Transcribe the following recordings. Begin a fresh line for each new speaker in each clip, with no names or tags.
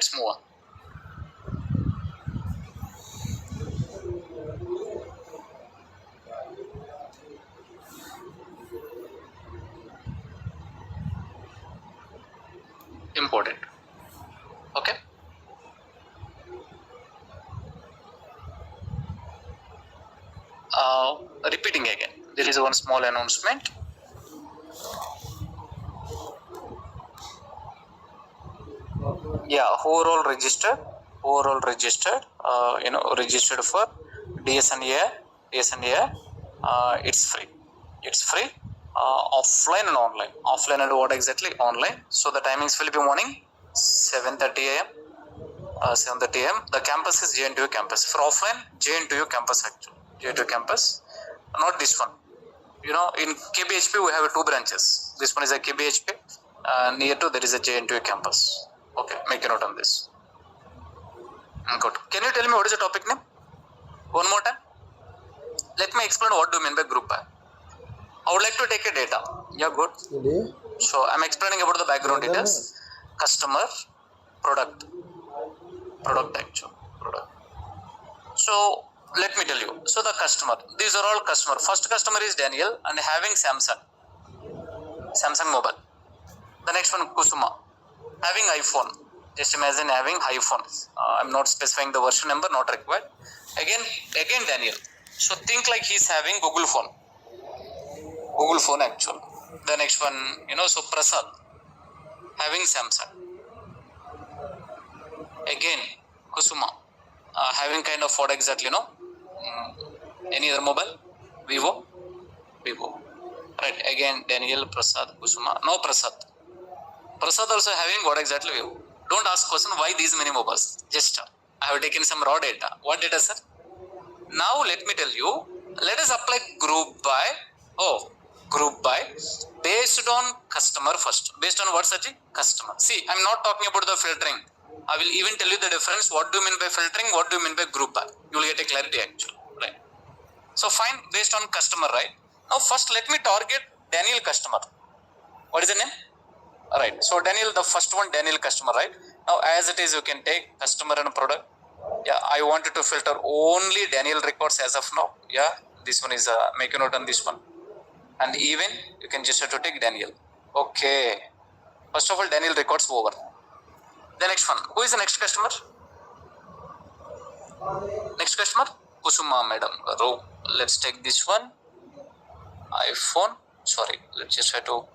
Let's move on. Important. Okay. Repeating again. There is one small announcement. Yeah, overall registered. Registered for DSNA. It's free. Offline and online. Offline and what exactly? Online. So the timings will be morning 7:30 a.m. 7:30 a.m. The campus is JNTU campus. For offline, JNTU campus actually. JNTU campus. Not this one. In KBHP we have two branches. This one is a KBHP. Near to there is a JNTU campus. Okay, make a note on this. Good. Can you tell me what is the topic name? One more time. Let me explain what do you mean by group by. I would like to take a data. Yeah, good. So I'm explaining about the background details. Customer, product actual. So let me tell you. So the customer. These are all customer. First customer is Daniel and having Samsung mobile. The next one Kusuma, having iPhone. Just imagine having iPhone. I'm not specifying the version number, not required. Again Daniel. So think like he's having Google phone actually. The next one, so Prasad having Samsung. Again Kusuma having kind of what exactly, any other mobile? Vivo. Right. Again Daniel, Prasad, Kusuma. No Prasad also having what exactly? Vivo. Don't ask question why these many mobiles. Just I have taken some raw data. What data, sir? Now let me tell you. Let us apply group by based on customer first. Based on what, Saji? Customer. See, I'm not talking about the filtering. I will even tell you the difference. What do you mean by filtering? What do you mean by group by? You will get a clarity actually. Right. So fine, based on customer, right? Now first let me target Daniel customer. What is the name? Right. So Daniel, the first one, Daniel customer, right? Now as it is, you can take customer and product. Yeah, I wanted to filter only Daniel records as of now. Yeah, this one is make a note on this one. And even you can just have to take Daniel. Okay. First of all, Daniel records over. The next one. Who is the next customer? Kusuma madam. Let's take this one. iPhone. Sorry. Let's just have to.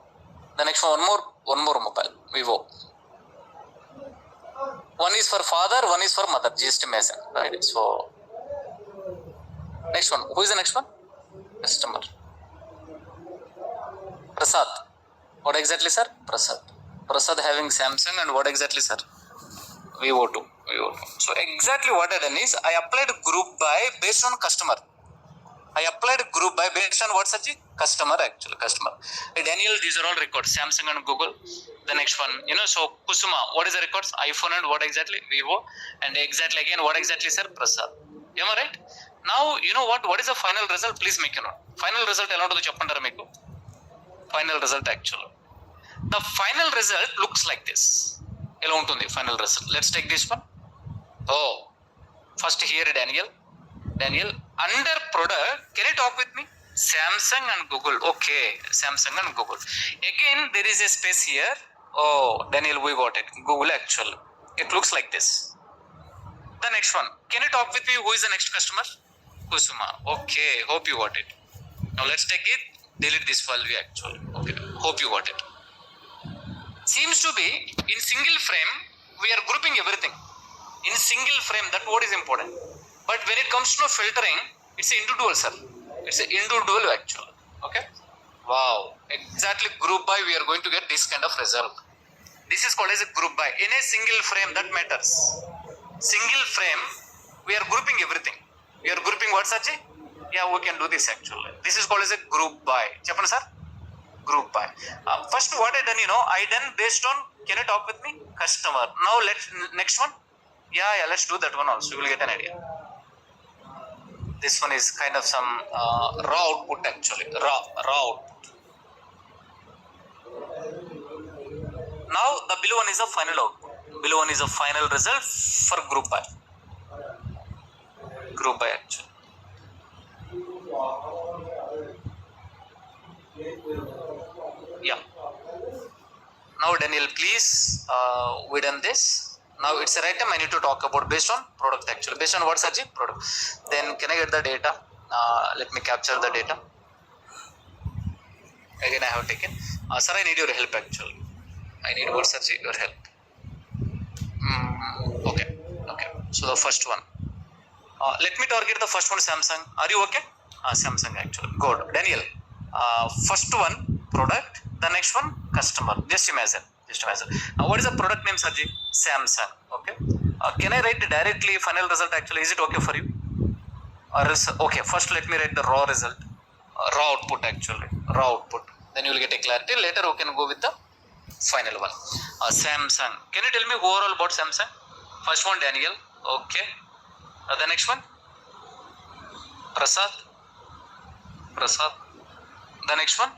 The next one more mobile. Vivo. One is for father, one is for mother. Just imagine. Right. So next one. Who is the next one? Customer. Prasad. What exactly, sir? Prasad having Samsung and what exactly, sir? Vivo 2. So exactly what I done is I applied group by based on customer. Based on what, Saji? Customer actually. Daniel, these are all records. Samsung and Google. The next one, so Kusuma, what is the records? iPhone and what exactly? Vivo. And exactly again, what exactly, sir? Prasad. Am I right? Now, you know what? What is the final result? Please make a note. Final result, allow to the chapandara meku. Final result actually. The final result looks like this. Along to the final result. Let's take this one. Oh, first here Daniel. Under product, can you talk with me? Samsung and Google. Okay, Samsung and Google. Again, there is a space here. Oh, Daniel, we got it. Google actual. It looks like this. The next one. Can you talk with me? Who is the next customer? Kusuma. Okay, hope you got it. Now let's take it. Delete this value actually. Okay, hope you got it. Seems to be in single frame, we are grouping everything. In single frame, that word is important. But when it comes to filtering, it's individual, sir. It's an individual actually. Okay. Wow. Exactly group by, we are going to get this kind of result. This is called as a group by. In a single frame, that matters. Single frame, we are grouping everything. We are grouping what, Sachi? Yeah, we can do this actually. This is called as a group by. Chappan, sir? Group by. First, what I done, I done based on, can you talk with me? Customer. Now, next one. Yeah, let's do that one also. You will get an idea. This one is kind of some raw output actually. Raw output. Now, the below one is the final output. Below one is the final result for group by. Group by actually. Yeah. Now Daniel, please, we done this. Now it's the right time I need to talk about based on product actually. Based on what, Sarji? Product. Then can I get the data? Let me capture the data. Again I have taken. Sir, I need your help actually. I need what, Sarji? Your help. Okay. Okay. So the first one. Let me target the first one, Samsung. Are you okay? Samsung actually. Good. Daniel. First one product. The next one customer. Just imagine. What is the product name, Sarji? Samsung. Okay. Can I write directly final result actually? Is it okay for you? Or else, okay. First, let me write the raw result. Raw output actually. Raw output. Then you will get a clarity. Later, we can go with the final one. Samsung. Can you tell me overall about Samsung? First one, Daniel. Okay. The next one, Prasad. The next one,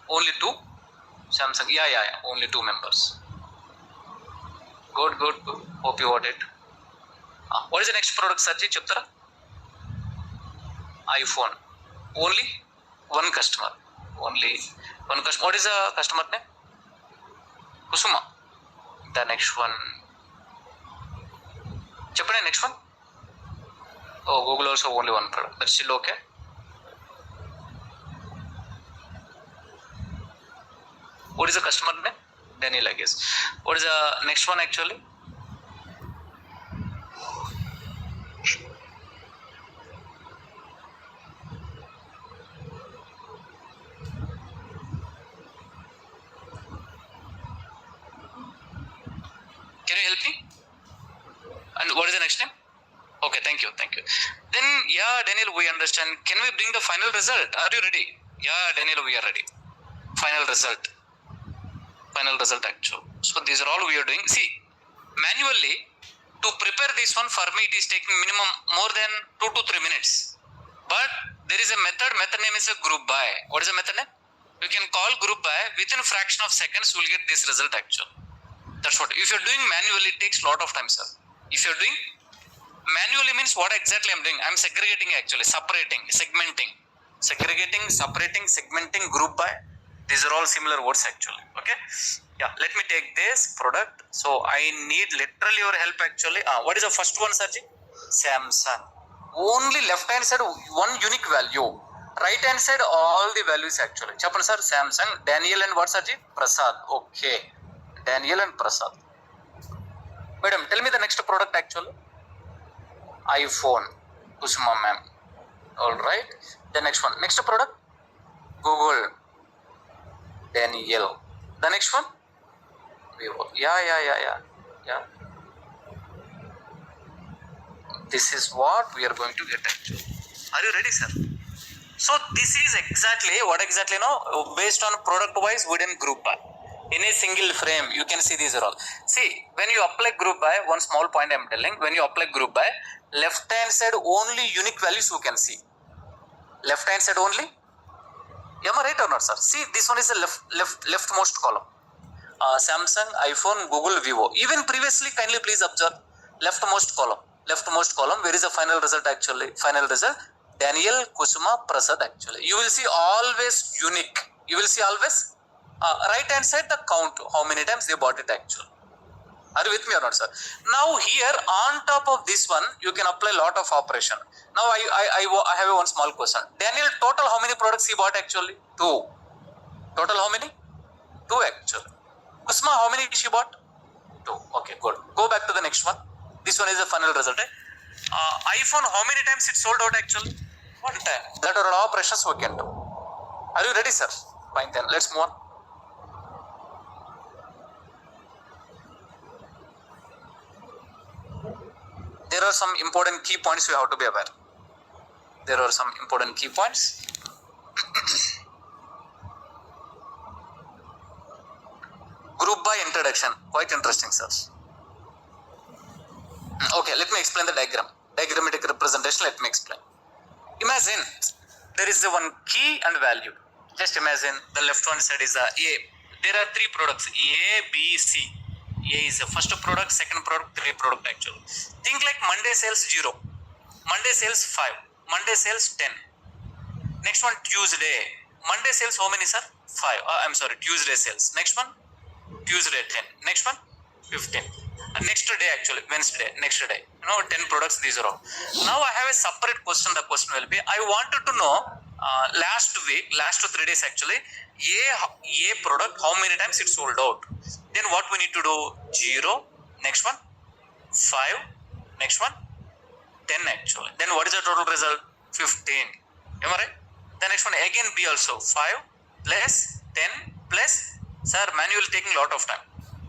only two. Samsung. Yeah. Only two members. Good. Hope you got it. What is the next product, Sarji? Chaptara? iPhone. Only one customer. What is the customer name? Kusuma. The next one. Chapter next one. Oh, Google also only one product. That's still okay. What is the customer name? Daniel, I guess. What is the next one actually? Can you help me? And what is the next name? Okay, thank you. Then, yeah, Daniel, we understand. Can we bring the final result? Are you ready? Yeah, Daniel, we are ready. Final result actually. So these are all we are doing. See, manually, to prepare this one for me, it is taking minimum more than 2 to 3 minutes. But there is a method name is a group by. What is the method name? You can call group by, within a fraction of seconds, you will get this result actually. That's what. If you're doing manually, it takes a lot of time, sir. If you're doing manually means what exactly I'm doing? I'm segregating actually, separating, segmenting, group by. These are all similar words actually. Okay. Yeah. Let me take this product. So I need literally your help actually. What is the first one, Sarji? Samsung. Only left hand side one unique value. Right hand side all the values actually. Chapan sir, Samsung, Daniel and what, Sarji? Prasad. Okay. Daniel and Prasad. Madam, tell me the next product actually. iPhone. Kusuma ma'am. Alright. The next one. Next product. Google. Daniel. The next one. Vivo. Yeah. This is what we are going to get actually. Are you ready, sir? So this is exactly what exactly based on product wise wooden group by. In a single frame, you can see these are all. See, when you apply group by, one small point I am telling, when you apply group by, left hand side only unique values you can see. Left hand side only. Am I right or not, sir? See, this one is the leftmost column. Samsung, iPhone, Google, Vivo. Even previously, kindly please observe leftmost column. Where is the final result actually? Final result. Daniel, Kusuma, Prasad actually. You will see always unique. Right hand side the count. How many times they bought it actually. Are you with me or not, sir? Now here on top of this one, you can apply a lot of operation. Now I have one small question. Daniel, total how many products he bought actually? 2. Total how many? 2 actually. Kusma, how many she bought? 2. Okay, good. Go back to the next one. This one is the final result. iPhone, how many times it sold out actually? 1 time. That are all operations we can do. Are you ready, sir? Fine then. Let's move on. There are some important key points you have to be aware. Group by introduction. Quite interesting, sir. Okay, let me explain the diagram. Diagrammatic representation, let me explain. Imagine there is one key and value. Just imagine the left one side is A. There are 3 products A, B, C. A is the first product, second product, third product actually. Think like Monday sales 0, Monday sales 5, Monday sales 10. Next one Tuesday. Monday sales how many, sir? 5. I'm sorry, Tuesday sales. Next one Tuesday 10. Next one 15. Next day actually Wednesday. Next day. 10 products. These are all. Now I have a separate question. The question will be: I wanted to know last 3 days actually A product how many times it sold out. Then what we need to do? 0. Next one 5. Next one 10 actually. Then what is the total result? 15. Am I right? The next one again B also 5 plus 10 plus, sir, manual taking a lot of time.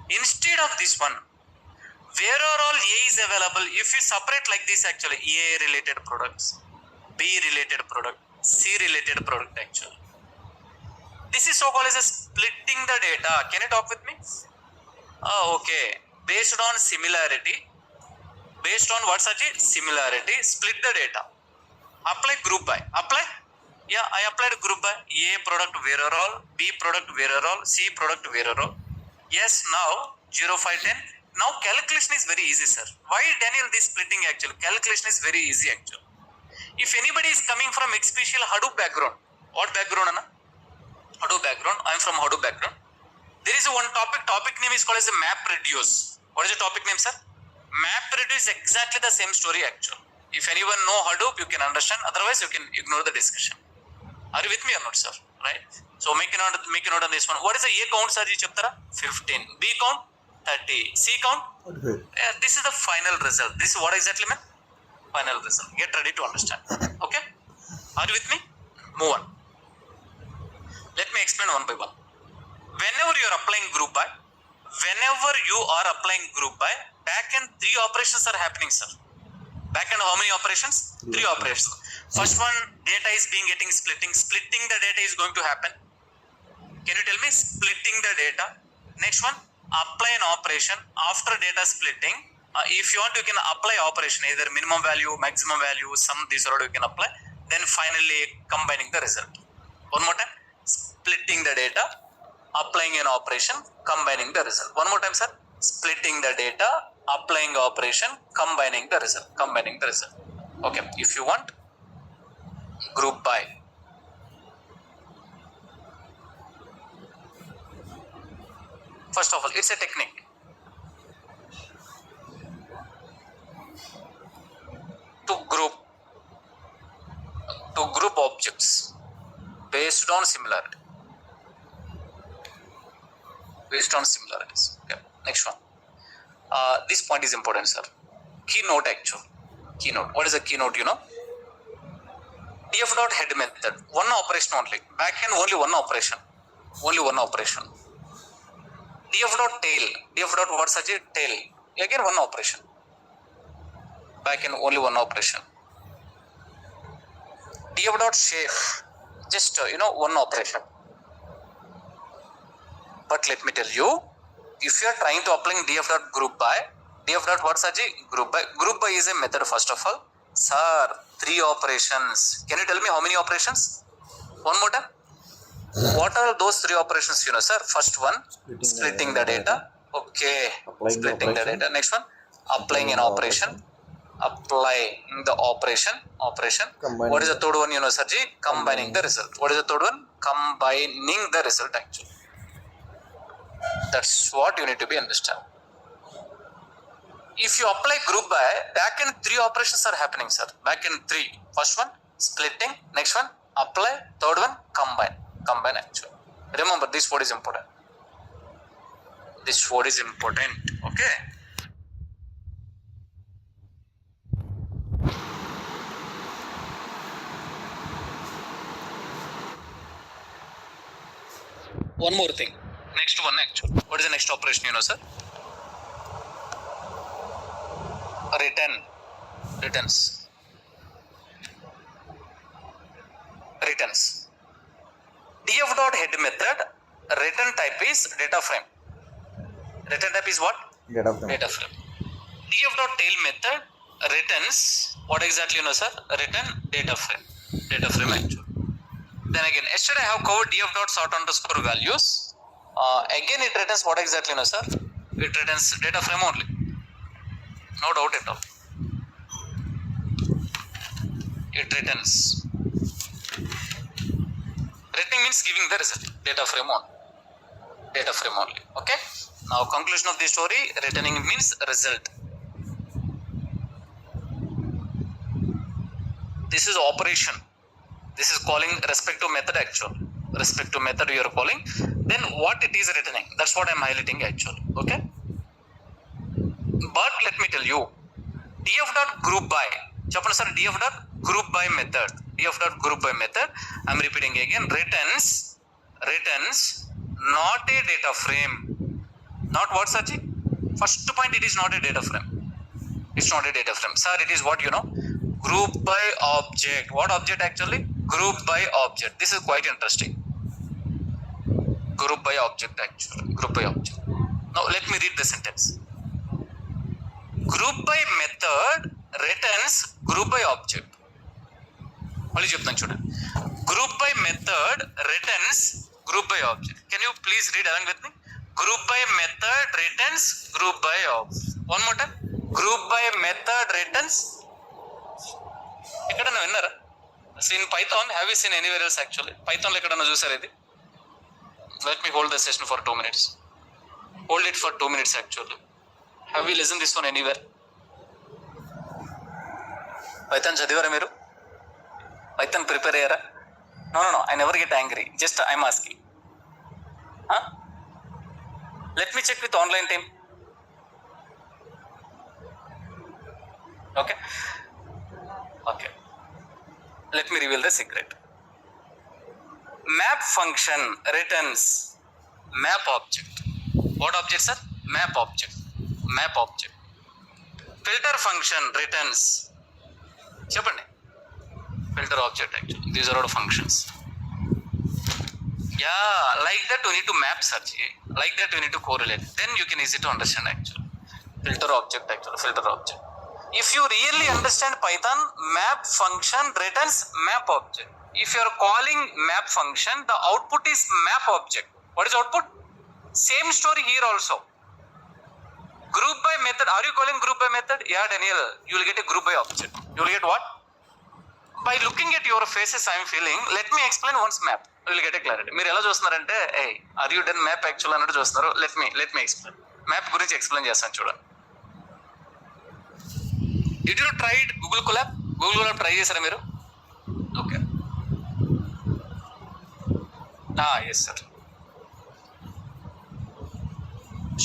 Instead of this one, where are all A is available? If you separate like this actually, A related products, B related product, C related product actually. This is so called as a splitting the data. Can you talk with me? Okay. Based on similarity, based on what such a similarity, split the data. Apply group by. Apply? Yeah, I applied group by. A product where are all, B product where are all, C product where are all. Yes, now 0, 5, 10. Now calculation is very easy, sir. Why Daniel this splitting actually? Calculation is very easy actually. If anybody is coming from XPCL Hadoop background, what background, Anna? Hadoop background. I am from Hadoop background. There is one topic name is called as a MapReduce. What is the topic name, sir? MapReduce is exactly the same story actually. If anyone know Hadoop, you can understand. Otherwise, you can ignore the discussion. Are you with me or not, sir? Right? So make a note on this one. What is the A count, sir? 15. B count 30. C count? Okay. This is the final result. This is what exactly, man? Final result. Get ready to understand. Okay? Are you with me? Move on. Let me explain one by one. Whenever you are applying group by, back end 3 operations are happening, sir. Back end how many operations? 3 operations. First one, data is getting splitting. Splitting the data is going to happen. Can you tell me? Splitting the data. Next one, apply an operation after data splitting. If you want, you can apply operation, either minimum value, maximum value, sum, these are all you can apply. Then finally combining the result. One more time, splitting the data, applying an operation, combining the result. One more time, sir. Splitting the data, applying operation, combining the result. Okay, if you want, group by. First of all, it's a technique. To group objects based on similarity. Okay. Next one. This point is important, sir. Keynote actually. Keynote. What is a keynote? DF dot head method. One operation only. Back end only one operation. DF dot tail. DF dot what such a tail. Again one operation. Back end only one operation. DF dot shape. Just one operation. But let me tell you, if you are trying to apply DF dot group by, DF dot what such a group by? Group by is a method first of all. Sir, 3 operations. Can you tell me how many operations? One more time. What are those 3 operations, sir? First one, splitting the data. Okay. Splitting the data. Next one, applying an operation. Applying the operation. What is the third one, sir? Combining the result. What is the third one? Combining the result actually. That's what you need to be understand. If you apply group by, back end 3 operations are happening, sir. Back end 3. First one, splitting. Next one, apply. Third one, combine. Combine actually. Remember, this word is important. Okay. One more thing. Next one actually. What is the next operation, sir? Returns. DF dot head method, return type is data frame. Return type is what? Data frame. DF dot tail method returns what exactly, sir? Return data frame. Actually. Then again, yesterday I have covered DF dot sort underscore values. Again it returns what exactly, sir? It returns data frame only. No doubt at all. It returns. Returning means giving the result. Data frame only. Data frame only. Okay. Now conclusion of the story. Returning means result. This is operation. This is calling respective method actually. Respective method you are calling. Then what it is returning. That's what I am highlighting actually. Okay. But let me tell you. df dot group by. Chapter sir df dot group by method. df dot group by method. I am repeating again. Returns not a data frame. Not what, Sachi? First point, it is not a data frame. It's not a data frame. Sir, it is what you know? Group by object. What object actually? Group by object. This is quite interesting. Group by object actually. Group by object. Now let me read the sentence. Group by method returns group by object. Only చెప్తాను చూడండి. Group by method returns group by object. Can you please read along with me? Group by method returns group by object. One more time. Group by method returns. ఎక్కడన్నా విన్నారా? In Python, have you seen anywhere else actually? Python లో ఎక్కడన్నా చూసారా ఇది? Let me hold the session for 2 minutes. Hold it for 2 minutes actually. Have you listened this one anywhere? Python చదివారా మీరు? Python prepare అయ్యారా? No. I never get angry. Just I'm asking. Huh? Let me check with online team. Okay. Let me reveal the secret. Map function returns map object. What object, sir? Map object. Filter function returns. చెప్పండి. Filter object actually. These are all functions. Yeah, like that you need to map search. Like that you need to correlate. Then you can easy to understand actually. Filter object. If you really understand Python, map function returns map object. If you are calling map function, the output is map object. What is output? Same story here also. Group by method. Are you calling group by method? Yeah, Daniel. You will get a group by object. You will get what? By looking at your faces, I am feeling. Let me explain once map. You will get a clarity. మీరు ఎలా చూస్తున్నారంటే, hey, are you done map actual అన్నట్టు చూస్తున్నారు. Let me explain. Map గురించి explain చేస్తాను చూడండి. Did you try it? Google Colab? Google Colab try చేశారా మీరు? Okay. Yes sir.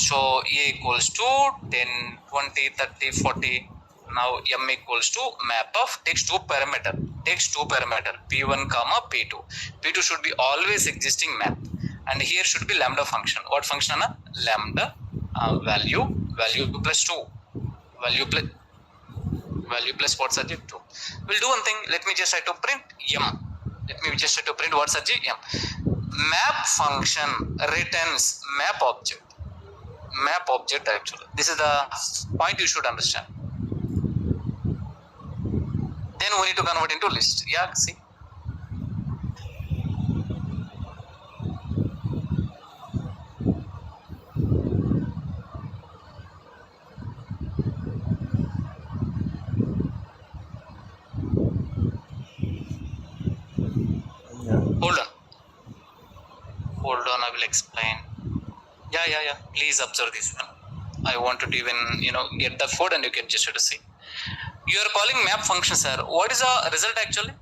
So A equals to 10, 20, 30, 40. Now M equals to map of takes two parameter. P1 comma P2. P2 should be always existing map. And here should be lambda function. What function? Lambda value plus 2. Value plus what subject 2. We'll do one thing. Let me just try to print M. What subject? M. Map function returns map object actually. This is the point you should understand. Then we need to convert into list. Yeah, see. Hold on, I will explain. Yeah. Please observe this one. I wanted to even, get the code and you can just see. You are calling map function, sir. What is the result actually?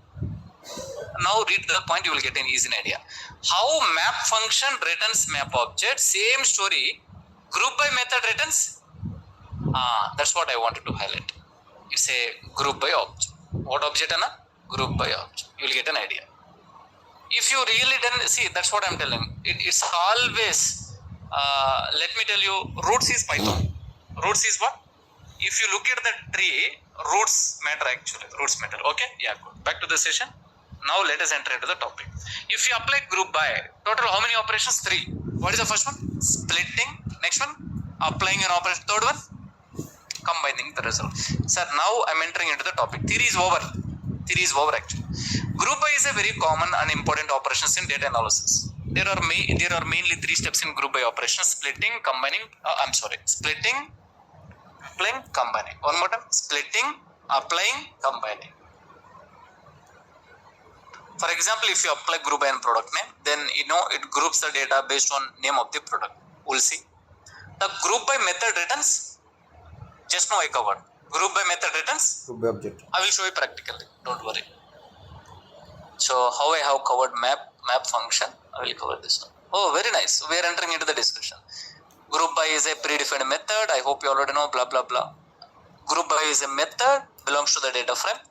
Now read the point, you will get an easy idea. How map function returns map object. Same story. Group by method returns. That's what I wanted to highlight. It's a group by object. What object, Anna? Group by object. You will get an idea. If you really didn't see, that's what I'm telling. It's always, let me tell you, roots is Python. Roots is what? If you look at the tree, roots matter actually. Okay? Yeah, good. Back to the session. Now let us enter into the topic. If you apply group by, total how many operations? 3. What is the first one? Splitting. Next one? Applying an operation. Third one? Combining the result. Sir, now I'm entering into the topic. Theory is over actually. Group by is a very common and important operations in data analysis. There are mainly three steps in group by operation: splitting, combining. Splitting, applying, combining. One more time: splitting, applying, combining. For example, if you apply group by and product name, then it groups the data based on name of the product. We'll see. The group by method returns. Just now I covered. Group by method returns.
Group by object.
I will show you practically. Don't worry. So how I have covered map function, I will cover this one. Oh, very nice. We are entering into the discussion. Group by is a predefined method. I hope you already know. Blah blah blah. Group by is a method, belongs to the data frame.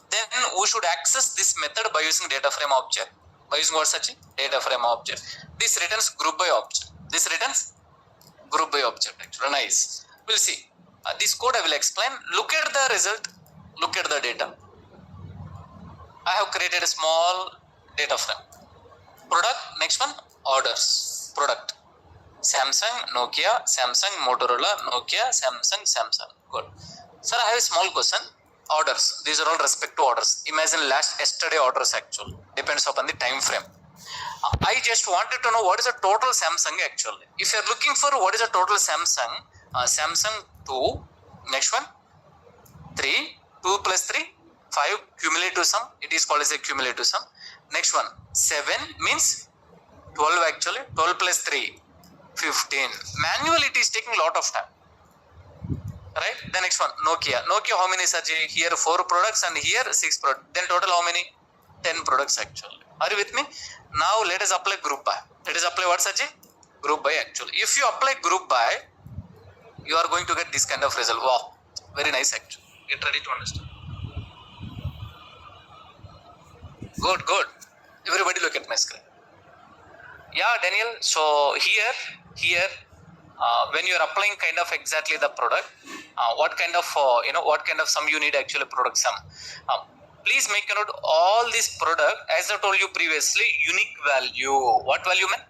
Then we should access this method by using data frame object. By using what such? Data frame object. This returns group by object. This returns group by object. Actually, nice. We'll see. This code I will explain. Look at the result. Look at the data. I have created a small data frame. Product. Next one. Orders. Product. Samsung, Nokia, Samsung, Motorola, Nokia, Samsung. Good. Sir, I have a small question. Orders. These are all respect to orders. Imagine yesterday orders actually. Depends upon the time frame. I just wanted to know what is the total Samsung actually. If you are looking for what is the total Samsung, Samsung 2, next one, 3, 2 plus 3, 5, cumulative sum. It is called as a cumulative sum. Next one, 7 means 12 actually. 12 plus 3, 15. Manually it is taking a lot of time. Right? The next one, Nokia. Nokia, how many Sajji? Here 4 products and here 6 products. Then total how many? 10 products actually. Are you with me? Now let us apply group by. Let us apply what Sajji? Group by actually. If you apply group by, you are going to get this kind of result. Wow. Very nice actually. Get ready to understand. Good. Everybody look at my screen. Yeah, Daniel. So here, when you are applying kind of exactly the product, what kind of sum you need actually product sum. Please make a note all this product, as I told you previously, unique value. What value man?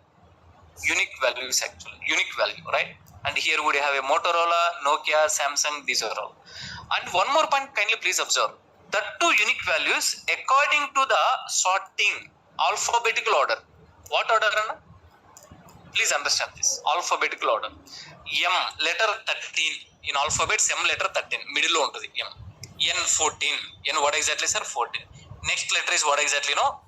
Unique values actually. Unique value, right? And here we have a Motorola, Nokia, Samsung, these are all. And one more point, kindly please observe. The two unique values according to the sorting, alphabetical order. What order, Anna? Please understand this. Alphabetical order. M letter 13. In alphabet, M letter 13. Middle on to the M. N 14. N what exactly, sir? 14. Next letter is what exactly, no?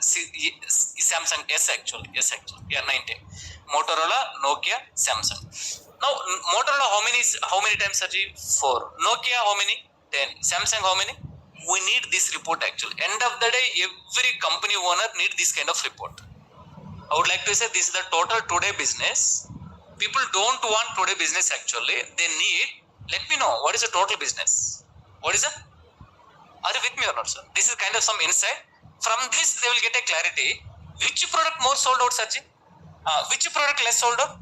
Samsung. S actually. Yeah, 19. Motorola, Nokia, Samsung. Now, Motorola how many times, Saji? 4. Nokia how many? 10. Samsung how many? We need this report actually. End of the day, every company owner need this kind of report. I would like to say this is the total today business. People don't want today business actually. They need, let me know, what is the total business? What is it? Are you with me or not, sir? This is kind of some insight. From this, they will get a clarity. Which product more sold out, Saji? Which product less sold out?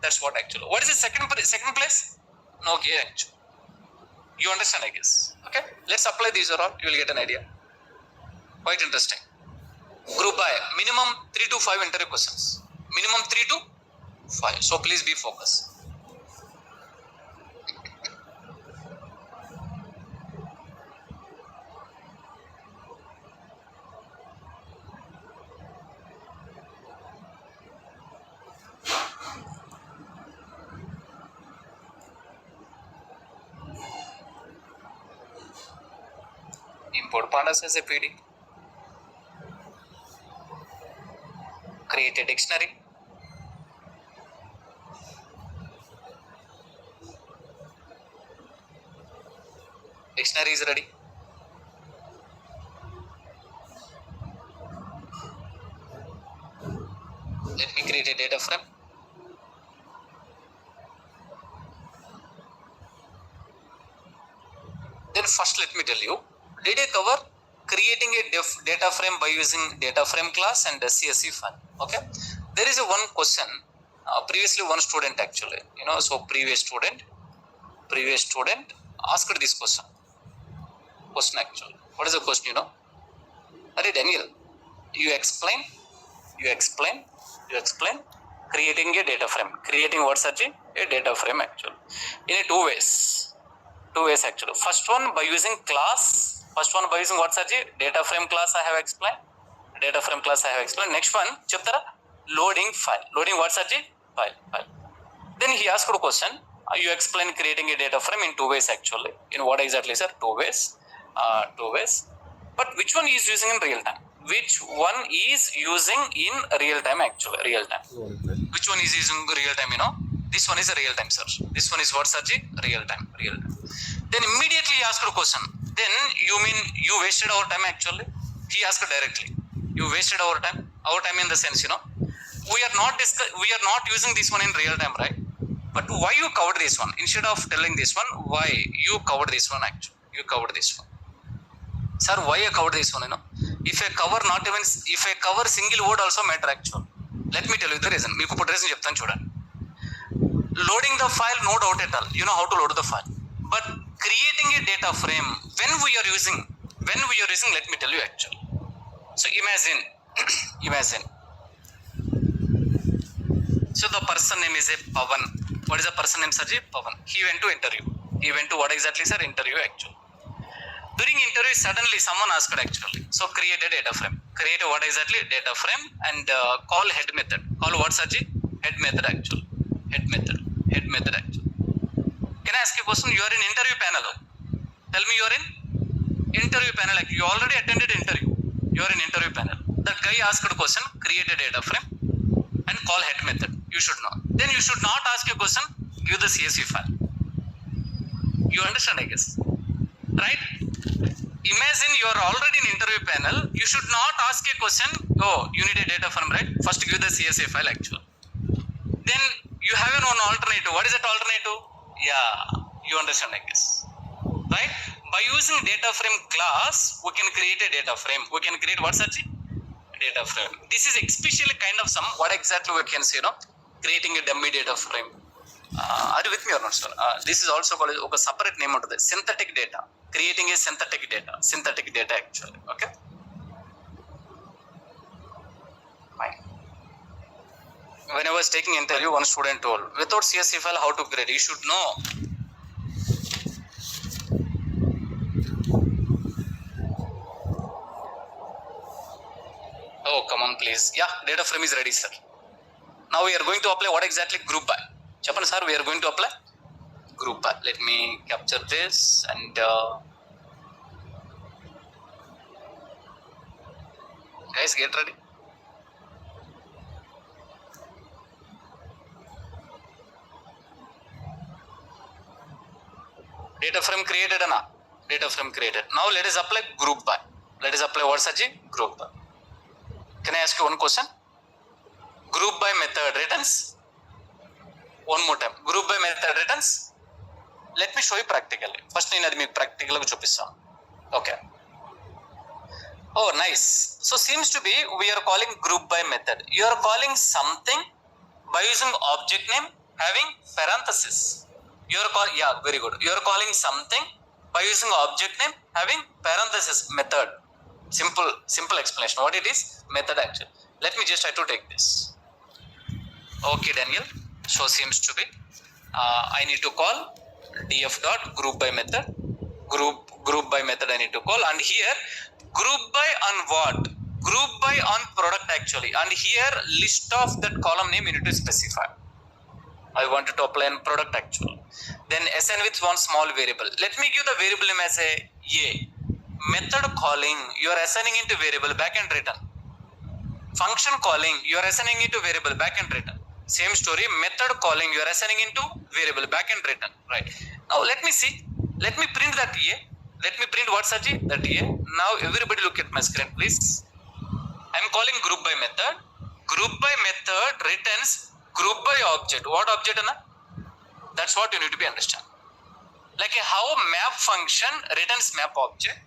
That's what actually. What is the second place? Nokia actually. You understand, I guess. Okay. Let's apply these or all. You will get an idea. Quite interesting. Group by minimum 3 to 5 interview questions. Minimum 3 to 5. So please be focused. Import pandas as a PD. Create a dictionary. Dictionary is ready. Let me create a data frame. Then first let me tell you, did I cover creating a data frame by using data frame class and CSV file? Okay. There is a one question. Previously one student actually, so previous student asked this question actually. What is the question, Are Daniel, you explain creating a data frame. Creating what, Saji? A data frame actually. In a two ways actually. First one by using class. First one by using what, Saji? Data frame class I have explained. Data frame class I have explained. Next one, chaptara loading file. Loading what, Sarji? File. Then he asked a question. You explain creating a data frame in two ways actually. In what exactly, sir? Two ways. But which one is using in real time? Which one is using in real time actually? Real time. Which one is using real time? This one is a real time, sir. This one is what, Sarji? Real time. Then immediately he asked a question. Then you mean you wasted our time actually? He asked directly. You wasted our time. Our time in the sense, we are not using this one in real time, right? But why you covered this one? Instead of telling this one, why you covered this one actually? You covered this one. Sir, why you covered this one, If I cover single word also matter actually. Let me tell you the reason. Meeku put reason cheptanu chudandi. Loading the file, no doubt at all. You know how to load the file. But creating a data frame, when we are using, let me tell you actually. So imagine. So the person name is a Pavan. What is the person name, Sarji? Pavan. He went to interview. He went to what exactly, sir? Interview actually. During interview, suddenly someone asked actually. So create a data frame. Create a what exactly? Data frame and call head method. Call what, Sarji? Head method actually. Head method actually. Can I ask you a question? You are in interview panel. Tell me you are in interview panel. Like you already attended interview. You are in interview panel. That guy asked a question. Create a data frame and call head method. You should know. Then you should not ask a question. Give the CSV file. You understand, I guess. Right? Imagine you are already in interview panel. You should not ask a question. Oh, you need a data frame, right? First give the CSV file actually. Then you have an alternative. What is that alternative? Yeah, you understand, I guess. Right? By using data frame class, we can create a data frame. We can create what, Sarji? Data frame. This is especially kind of some what exactly we can say, creating a dummy data frame. Are you with me or not, sir? This is also called a separate name of the synthetic data. Creating a synthetic data actually. Okay. Fine. When I was taking interview, one student told, without CSV file, how to grade? You should know. Oh, come on, please. Yeah, data frame is ready, sir. Now we are going to apply what exactly? Group by. Chapan sir, we are going to apply group by. Let me capture this and guys get ready. Data frame created, Anna. Data frame created. Now let us apply group by. Let us apply what, Saji? Group by. Can I ask you one question? Group by method returns. One more time. Group by method returns. Let me show you practically. First, I will practical. Okay. Oh, nice. So seems to be we are calling group by method. You are calling something by using object name having parenthesis. Very good. You are calling something by using object name having parenthesis. Method. Simple explanation. What it is? Method actually. Let me just try to take this. Okay, Daniel. So seems to be I need to call df dot group by method. Group by method I need to call, and here group by on what? Group by on product actually, and here list of that column name you need to specify. I wanted to apply on product actually. Then assign with one small variable. Let me give the variable name as a method calling. You are assigning into variable back and return. Function calling. You are assigning into variable back and return. Same story. Method calling. You are assigning into variable back and return. Right. Now let me see. Let me print that Let me print what, Saji? That Now everybody look at my screen, please. I am calling group by method. Group by method returns group by object. What object, Anna? That's what you need to be understand. Like how map function returns map object.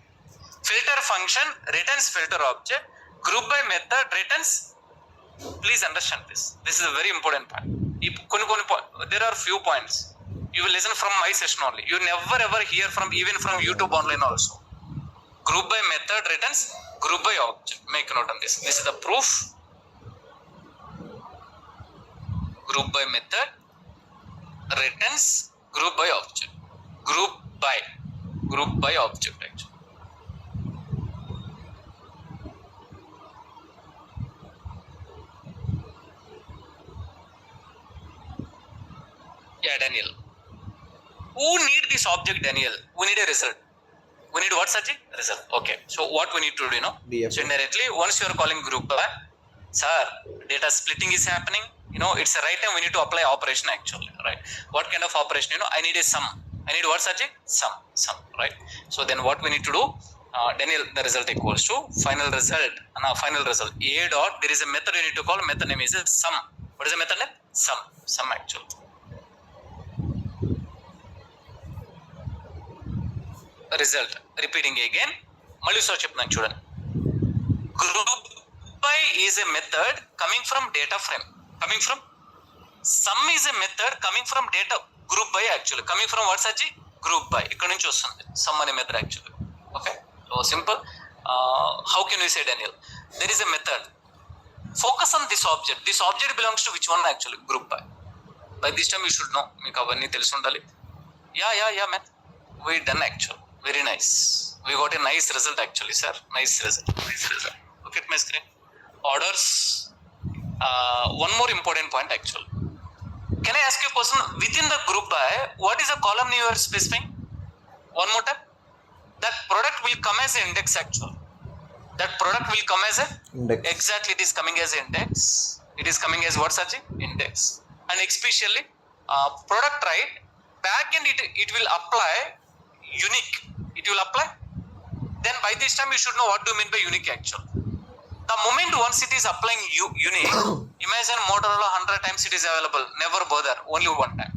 Filter function returns filter object. Group by method returns. Please understand this. This is a very important part. There are few points. You will listen from my session only. You never ever hear from even from YouTube online also. Group by method returns group by object. Make a note on this. This is the proof. Group by method returns group by object. Group by object actually. Yeah, Daniel. Who need this object, Daniel? We need a result. We need what, Saji? Result. Okay. So what we need to do,
DFA.
So indirectly, once you are calling group by, sir, data splitting is happening. It's the right time we need to apply operation actually, right? What kind of operation? I need a sum. I need what, Saji? Sum, right? So then what we need to do? Daniel, the result equals to final result. Final result. A dot. There is a method you need to call. Method name is sum. What is the method name? Sum actually. Result. Repeating again. మళ్ళీ sir చెప్తున్నాను చూడండి. Group by is a method coming from data frame. Coming from sum is a method coming from data group by actually. Coming from what, Saji? Group by. ఇక్కడ నుంచి వస్తుంది sum అనే method actually. Okay. So simple. How can we say, Daniel? There is a method. Focus on this object. This object belongs to which one actually? Group by. By this time you should know. మీకు అవన్నీ తెలిసి ఉండాలి. Yeah, man. We done actually. Very nice. We got a nice result actually, sir. Nice result. Look at my screen. Orders. One more important point actually. Can I ask you a question? Within the group by, what is the column you are specifying? One more time. That product will come as an index actually. That product will come as a
Index.
Exactly, it is coming as index. It is coming as what, Saji? Index. And especially product, right? Back end it will apply unique. It will apply. Then by this time you should know what do you mean by unique actually. The moment once it is applying unique, imagine Motorola 100 times it is available, never bother, only one time.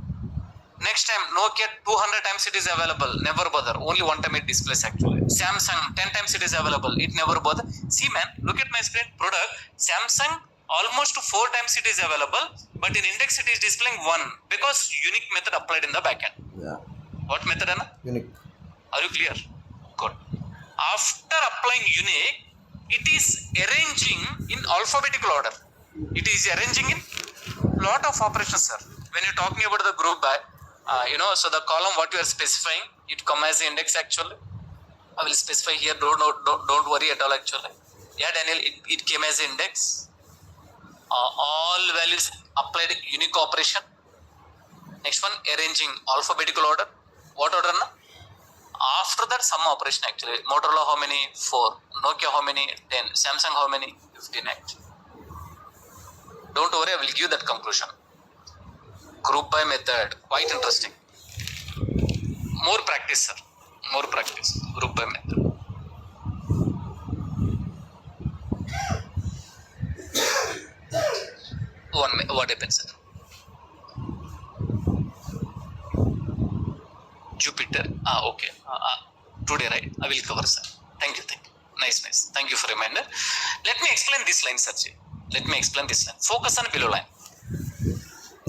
Next time Nokia 200 times it is available, never bother, only one time it displays actually. Samsung 10 times it is available, it never bother. See man, look at my screen. Product Samsung almost 4 times it is available, but in index it is displaying 1 because unique method applied in the backend.
Yeah.
What method, Anna?
Unique.
Are you clear? Good. After applying unique, it is arranging in alphabetical order. It is arranging in lot of operations, sir. When you're talking about the group by, so the column what you are specifying, it come as the index actually. I will specify here. Don't worry at all actually. Yeah, Daniel, it came as index. All values applied unique operation. Next one, arranging alphabetical order. What order na? After that, sum operation actually. Motorola how many? 4. Nokia how many? 10. Samsung how many? 15 actually. Don't worry, I will give that conclusion. Group by method, quite interesting. More practice, sir. More practice. Group by method. What happens, sir? Jupyter. Okay. Today, right? I will cover, sir. Thank you. Nice. Thank you for reminder. Let me explain this line, sir. Let me explain this line. Focus on below line.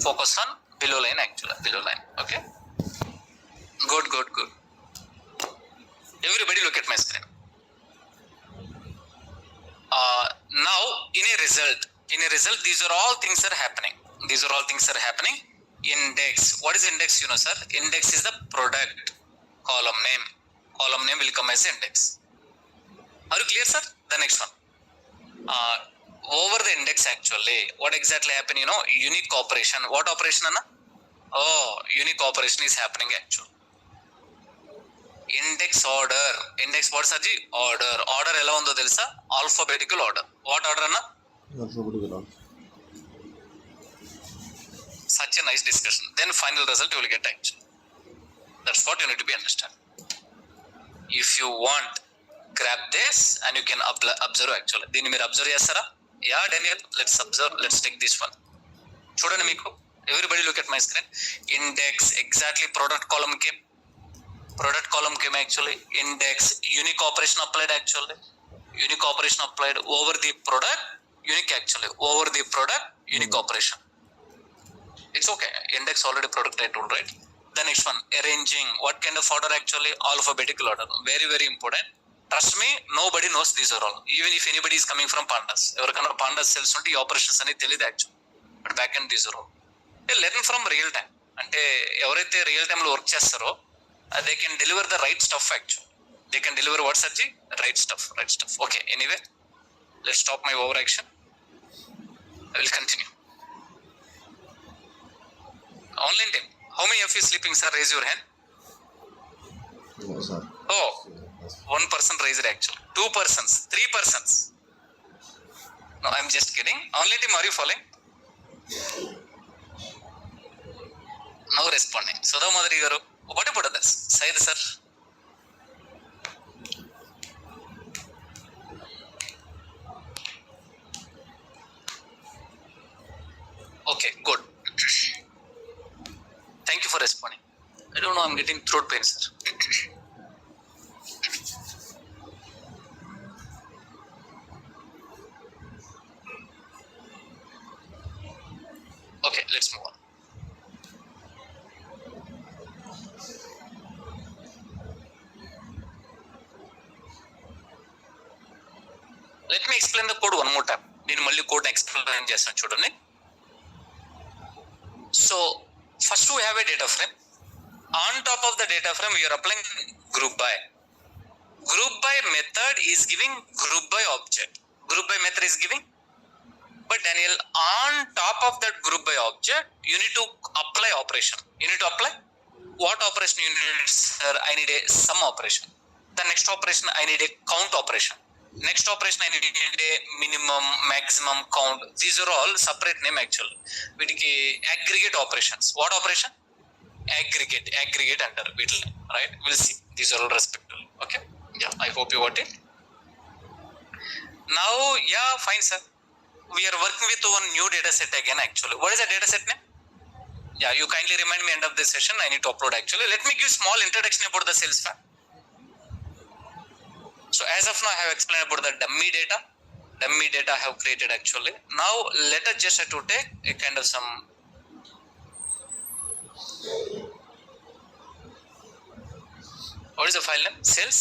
Focus on below line actually. Below line. Okay. Good. Everybody look at my screen. Now in a result, these are all things are happening. Index. What is index? Sir. Index is the product. Column name. Column name will come as index. Are you clear, sir? The next one. Over the index actually, what exactly happened? Unique operation. What operation, Anna? Unique operation is happening actually. Index order. Index what, Saji? Order. Order ela undo telusa? Alphabetical order. What order, Anna?
Alphabetical order.
Such a nice discussion. Then final result you will get actually. That's what you need to be understand. If you want, grab this and you can observe actually. దీన్ని మీరు observe చేస్తారా? Yeah, Daniel, let's observe. Let's take this one. చూడండి మీకు. Everybody look at my screen. Index, exactly product column came. Actually. Index, unique operation applied actually. Unique operation applied over the product. Unique actually. Over the product, unique operation. It's okay. Index already product I told, right? The next one, arranging. What kind of order actually? Alphabetical order. Very, very important. Trust me, nobody knows these are all. Even if anybody is coming from Pandas. ఎవరికన్నా Pandas cells ఉంటే ఈ operations అనేది తెలియదు actually. But back end these are all. They learn from real time. అంటే ఎవరైతే real time లో work చేస్తారో they can deliver the right stuff actually. They can deliver what, Sarji? Right stuff. Okay, anyway, let's stop my overaction. I will continue. Online time. How many of you sleeping, sir? Raise your hand.
No, sir.
Oh, one person raised actually. 2 persons, 3 persons. No, I'm just kidding. Only team, are you following? No responding. Sudha Madhuri garu. What about others? Said sir. Okay, good. Thank you for responding. I don't know, I'm getting throat pain, sir. Okay, let's move on. Let me explain the code one more time. నేను మళ్ళీ code explain చేస్తాను చూడండి. So first we have a data frame. On top of the data frame we are applying group by. Group by method is giving group by object. Group by method is giving. But Daniel, on top of that group by object, you need to apply operation. You need to apply what operation you need, sir? I need a sum operation. The next operation I need a count operation. Next operation I need a minimum, maximum, count. These are all separate name actually. వీటికి aggregate operations. What operation? Aggregate under వీటిని, right? We'll see. These are all respectively. Okay? Yeah, I hope you got it. Now, yeah, fine, sir. We are working with one new data set again actually. What is the data set name? Yeah, you kindly remind me end of this session. I need to upload actually. Let me give small introduction about the sales fan. So as of now I have explained about the dummy data. Dummy data I have created actually. Now let us just have to take a kind of some what is the file name? Sales.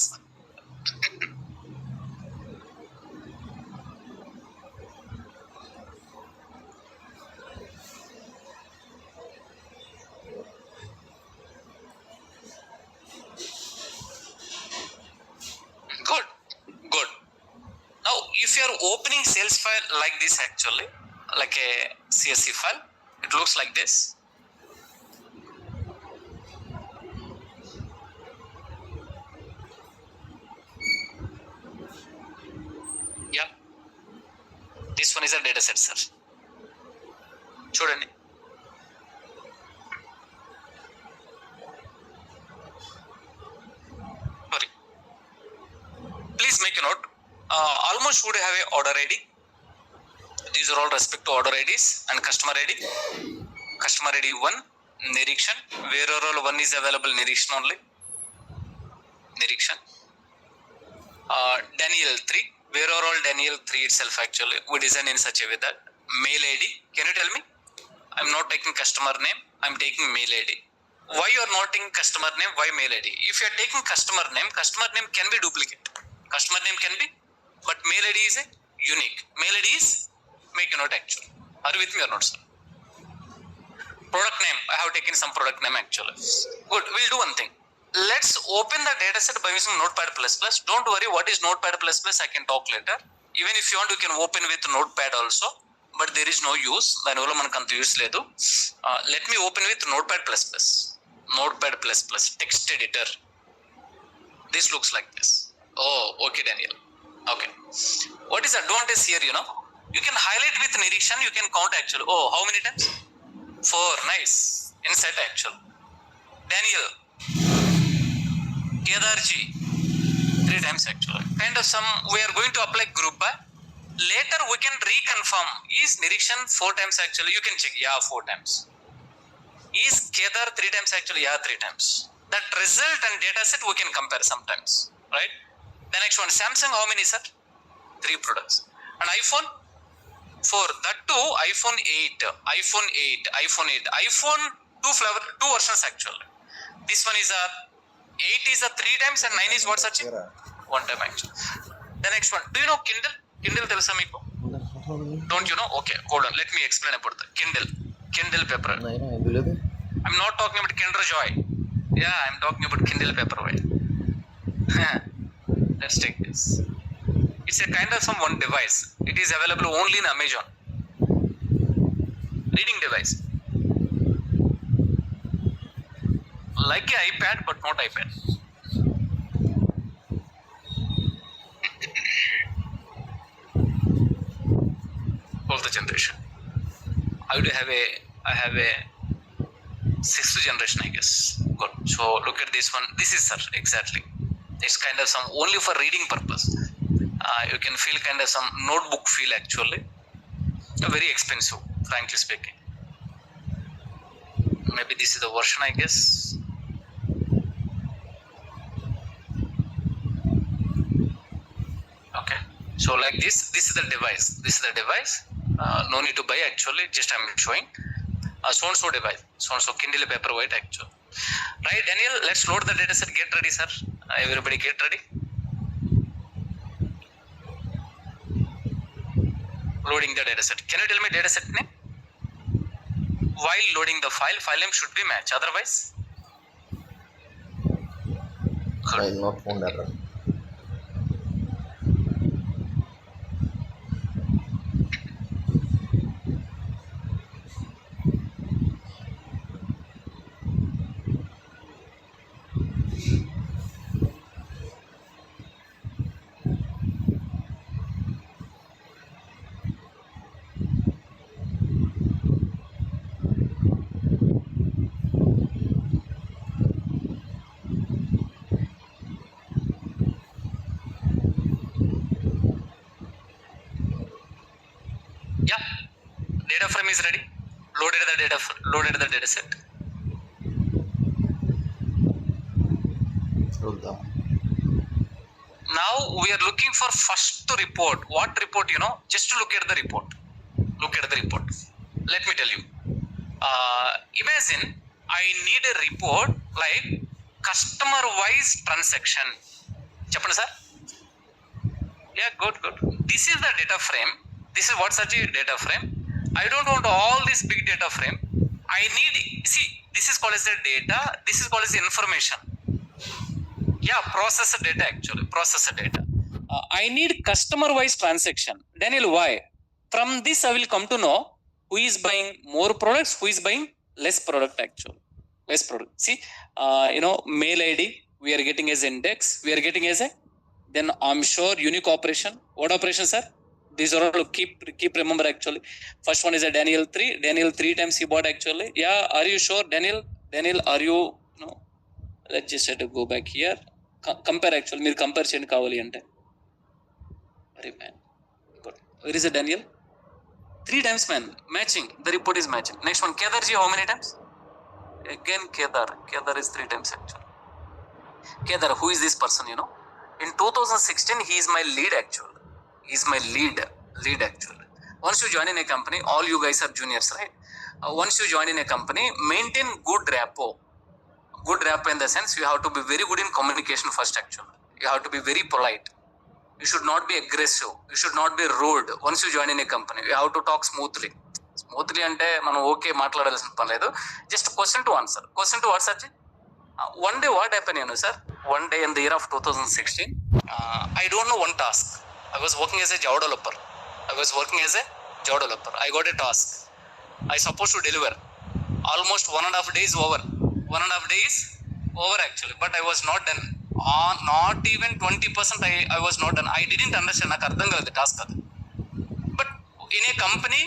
Good. Now if you are opening sales file like this actually, like a CSV file, it looks like this. Yeah, this one is a data set, sir. చూడండి. Sorry. Please make a note. Almost would have a order ID. These are all respect to order IDs and customer ID. Customer ID 1, Nirikshan. Where all 1 is available, Nirikshan only. Nirikshan. Daniel 3. Where are all Daniel 3 itself actually. We design in such a way that mail ID. Can you tell me? I'm not taking customer name. I'm taking mail ID. Why you are not taking customer name? Why mail ID? If you are taking customer name can be duplicate. Customer name can be, but mail ID is a unique. Mail ID is, make a note actually. Are you with me or not, sir? Product name, I have taken some product name actually. Good, we'll do one thing. Let's open the dataset by using Notepad++. Don't worry, what is Notepad++? I can talk later. Even if you want, you can open with Notepad also, but there is no use. దానివల్ల మనకు అంత use లేదు. Let me open with Notepad++. Notepad++, text editor. This looks like this. Oh, okay, Daniel. Okay. What is the advantage here, you know? You can highlight with Nirikshan, you can count actually. Oh, how many times? 4, nice. Inside actually. Daniel. Kedarji. 3 times actually. Kind of some, we are going to apply group by. Later we can reconfirm. Is Nirikshan 4 times actually? You can check. Yeah, 4 times. Is Kedar 3 times actually? Yeah, 3 times. That result and data set we can compare sometimes. Right? The next one, Samsung, how many, sir? 3 products. And iPhone? 4. That too, iPhone 8, iPhone 2 flavor, 2 versions actually. This one is a 8 is a 3 times and 9 is what, Sachin? 1 time actually. The next one, do you know Kindle? Kindle తెలుసా మీకు? Don't you know? Okay, hold on. Let me explain about the Kindle paper. I'm not talking about Kinder Joy. Yeah, I'm talking about Kindle Paperwhite. Let's take this. It's a kind of some one device. It is available only in Amazon. Reading device. like a iPad, but not iPad. Of the generation. I have a sixth generation, I guess. Good. So look at this one. This is, sir, exactly. It's kind of some only for reading purpose. You can feel kind of some notebook feel actually. Very expensive, frankly speaking. Maybe this is the version, I guess. Okay. So like this is the device. This is the device. No need to buy actually. Just I'm showing. So and so device. So and so Kindle Paperwhite actually. Right, Daniel. Let's load the dataset. Get ready, sir. Everybody get ready. Loading the dataset. Can you tell me dataset name? While loading the file name should be match. Otherwise,
I not found error.
yeah, data frame is ready. Loaded the data set.
Load the.
Now we are looking for first report. What report? Just to look at the report. Let me tell you. Imagine I need a report like customer wise transaction. Chappan sir? Yeah, good. This is the data frame. This is what such a data frame. I don't want all this big data frame. I need, see, this is called as the data. This is called as information. Yeah, processor data actually. Processor data. I need customer wise transaction. Daniel, why? From this I will come to know who is buying more products, who is buying less product actually. Less product. See, mail ID we are getting as index. We are getting as a, then I'm sure unique operation. What operation, sir? These are all keep remember actually. First one is a Daniel 3. Daniel 3 times he bought actually. Yeah, are you sure, Daniel? Daniel, are you? No. Let's just try to go back here. Compare actually. మీరు compare చేయండి కావాలి అంటే. Very man. Good. Where is it, Daniel? 3 times, man. Matching. The report is matching. Next one, Kedarji, how many times? Again, Kedar. Kedar is 3 times actually. Kedar, who is this person? In 2016, he is my lead actually. He's my lead actually. Once you join in a company, all you guys are juniors, right? Once you join in a company, maintain good rapport. Good rapport in the sense you have to be very good in communication first actually. You have to be very polite. You should not be aggressive. You should not be rude. Once you join in a company, you have to talk smoothly. Smoothly ante మనం okay మాట్లాడాల్సిన పని లేదు. Just question to answer. Question to what, Sajid? One day what happened, sir? One day in the year of 2016, I don't know one task. I was working as a Java developer. I got a task. I supposed to deliver. Almost 1.5 days over. 1.5 days over actually. But I was not done. Not even 20% I was not done. I didn't understand. నాకు అర్థం కాలేదు task అది. But in a company,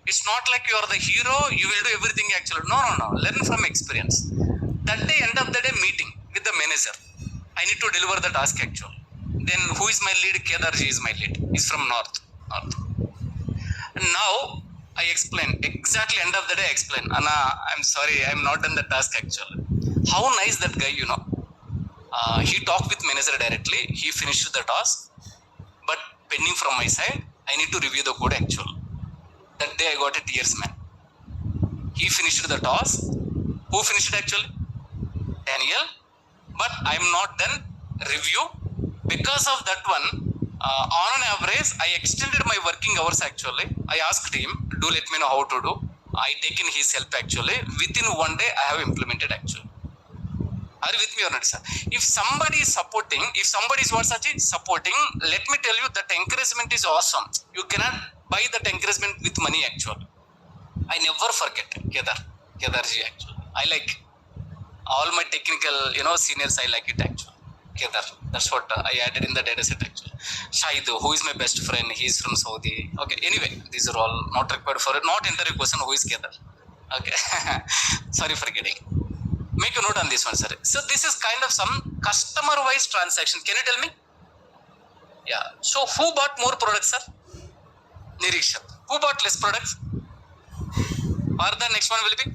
it's not like you are the hero. You will do everything actually. No. Learn from experience. That day, end of the day, meeting with the manager. I need to deliver the task actually. Then who is my lead? Kedarji is my lead. He's from north. And now I explain exactly end of the day. I explain, Anna, I'm sorry, I'm not done the task actually. How nice that guy, he talked with manager directly. He finished the task, but pending from my side, I need to review the code actually. That day I got a tears, man. He finished the task. Who finished it actually? Daniel. But I'm not done review. Because of that one, on an average, I extended my working hours actually. I asked him, do let me know how to do. I taken his help actually. Within 1 day, I have implemented actually. Are you with me or not, sir? If somebody is supporting, supporting, let me tell you that encouragement is awesome. You cannot buy that encouragement with money actually. I never forget Kedarji actually. I like all my technical, seniors, I like it actually. Kedar, that's what I added in the data set actually. Shaidu, who is my best friend, he is from Saudi. Okay, anyway, these are all not required for it. Not interview question, who is Kedar. Okay, sorry for getting. Make a note on this one, sir. So this is kind of some customer-wise transaction. Can you tell me? Yeah. So who bought more products, sir? Niriksha. Who bought less products? Or the next one will be?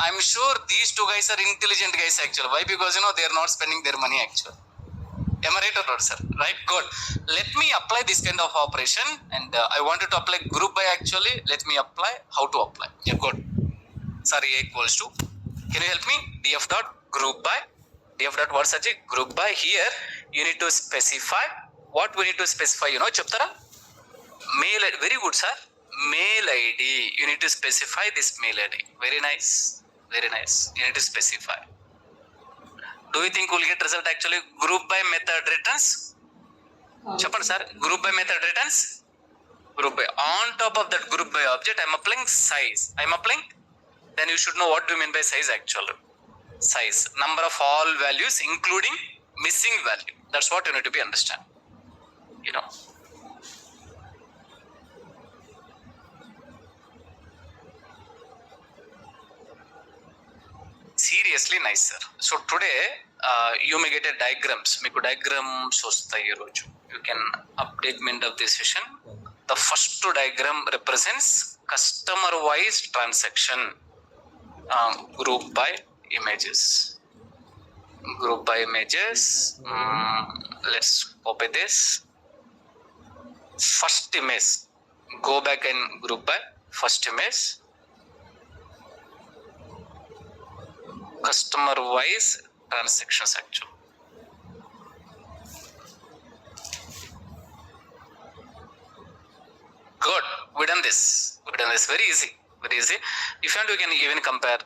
I'm sure these two guys are intelligent guys actually. Why? Because they are not spending their money actually. Am I right or not, sir? Right? Good. Let me apply this kind of operation, and I wanted to apply group by actually. Let me apply. How to apply? Yeah, good. Sorry, A equals to. Can you help me? Df dot group by. Df dot what, Sajid? Group by. Here you need to specify. What we need to specify? Chaptara? Mail. Very good, sir. Mail ID. You need to specify this mail ID. Very nice. Very nice. You need to specify. Do you think we'll get result actually? Group by method returns? Chapter, sir. Group by method returns? Group by. On top of that group by object, I'm applying size. I'm applying. Then you should know what do you mean by size actually. Size. Number of all values including missing value. That's what you need to be understand. Seriously nice, sir. So today you may get a diagrams. Meeku diagrams vastayi ee roju. You can update me end of this session. The first diagram represents customer wise transaction. Group by images. Group by images. Let's copy this. First image. Go back and group by first image. Customer wise transactions actually. Good. We done this. Very easy. Very easy. If you want, you can even compare.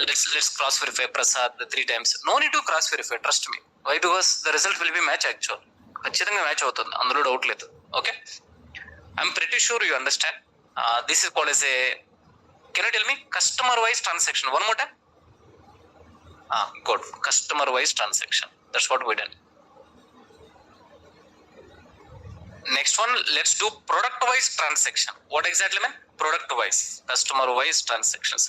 Let's cross verify Prasad the 3 times. No need to cross verify. Trust me. Why? Because the result will be match actual. ఖచ్చితంగా match అవుతుంది, అందులో doubt లేదు. Okay, I'm pretty sure you understand. This is called as A, can you tell me customer wise transaction one more time? Good. Customer wise transaction. That's what we done. Next one, let's do product wise transaction. What exactly mean? Product wise, customer wise transactions.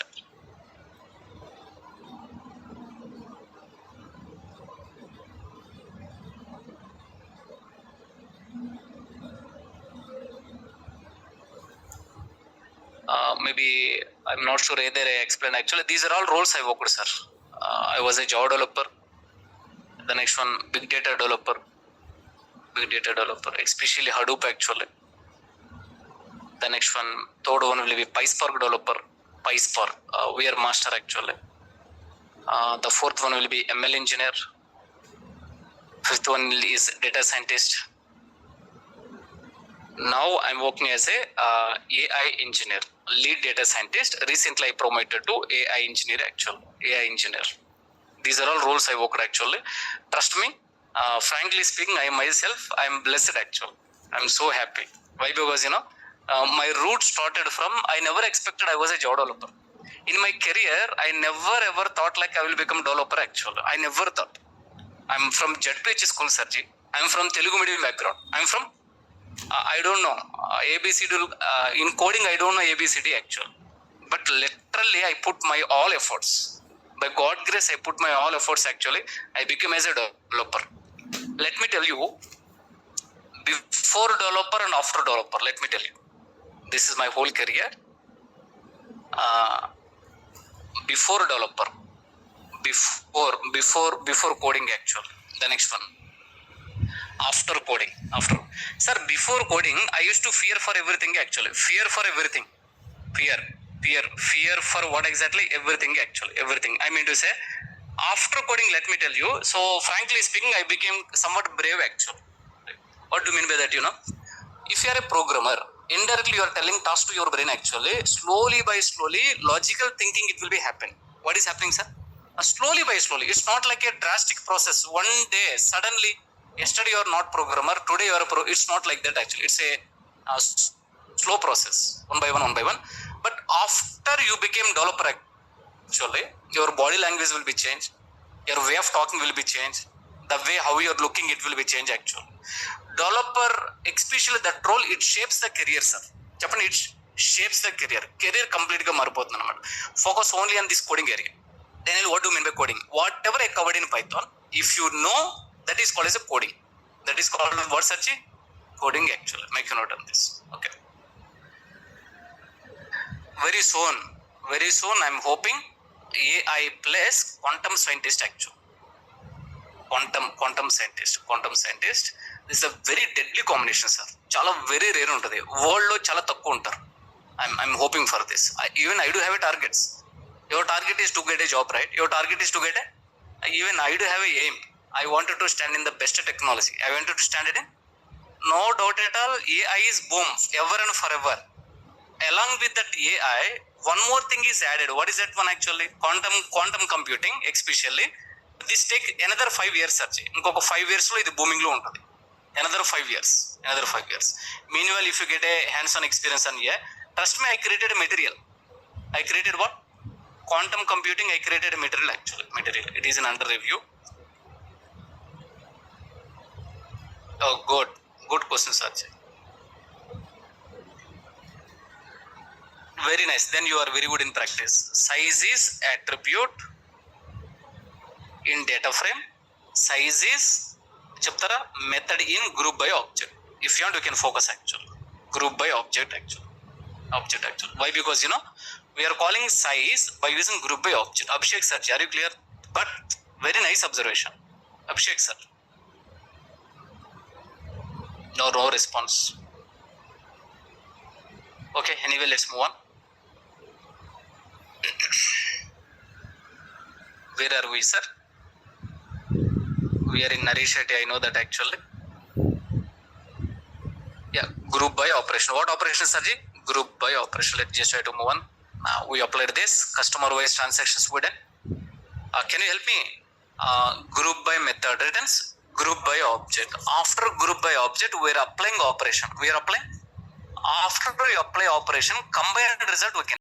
Maybe I'm not sure either I explained. Actually, these are all roles I worked, sir. I was a Java developer. The next one, big data developer, especially Hadoop actually. The next one, third one will be PySpark developer. PySpark, we are master actually. The fourth one will be ML engineer. Fifth one is data scientist. Now I'm working as a AI engineer, lead data scientist. Recently I promoted to AI engineer actually. AI engineer. These are all roles I worked actually. Trust me, frankly speaking, I myself, I'm blessed actually. I'm so happy. Why? Because my route started from, I never expected I was a Java developer. In my career, I never ever thought like I will become developer actually. I never thought. I'm from JPH school, Sarji. I'm from Telugu medium background. I'm from I don't know ABCD. In coding, I don't know ABCD actually. But literally, I put my all efforts. By God grace, I put my all efforts actually. I became as a developer. Let me tell you, before developer and after developer, let me tell you, this is my whole career. Before developer, before coding actually. The next one. After coding, sir, before coding I used to fear for everything actually. Fear for everything. Fear for what exactly? Everything actually. Everything, I mean to say, after coding, let me tell you, so frankly speaking, I became somewhat brave actually. What do you mean by that? If you are a programmer, indirectly you are telling task to your brain actually. Slowly by slowly, logical thinking, it will be happen. What is happening, sir? Slowly by slowly. It's not like a drastic process. One day suddenly, yesterday you are not programmer, today you are a it's not like that actually. It's a slow process, one by one. But after you became developer, actually. Your body language will be changed. Your way of talking will be changed. The way how you are looking, it will be changed actually. Developer, especially that role, it shapes the career, sir. Japan, it shapes the career. Career complete ga maripothundu anamata. Focus only on this coding area. Daniel, what do you mean by coding? Whatever I covered in Python, if you know, that is called as a coding. That is called what, Sachi? Coding actually. Make a note on this. Okay. Very soon, I'm hoping AI plus quantum scientist actually. Quantum scientist. This is a very deadly combination, sir. Chala very rare untadi. World lo chala takku untaru. I'm hoping for this. Even I do have a targets. Your target is to get a job, right? Your target is to get a. Even I do have a aim. I wanted to stand in the best technology. I wanted to stand it in. No doubt at all. AI is boom ever and forever. Along with that AI, one more thing is added. What is that one actually? Quantum computing, especially. This take another 5 years, Sarchi. Inkoka 5 years lo idi booming lo untadi. Another 5 years. Meanwhile, if you get a hands-on experience on AI, trust me, I created a material. I created what? Quantum computing. I created a material actually. It is in under review. Oh, good question, Sarchi. Very nice. Then you are very good in practice. Size is attribute in data frame. Size is chaptara method in group by object. If you want, you can focus actually. Group by object actually. Why? Because we are calling size by using group by object. Abhishek sir, are you clear? But very nice observation. Abhishek sir. No response. Okay, anyway, let's move on. Where are we, sir? We are in Naresh Shetty. I know that actually. Yeah, group by operation. What operation, Sarji? Group by operation. Let's just try to move on. Now we applied this customer-wise transactions we done. Can you help me? Group by method returns. Group by object. After group by object, we are applying operation. After we apply operation, combined result we can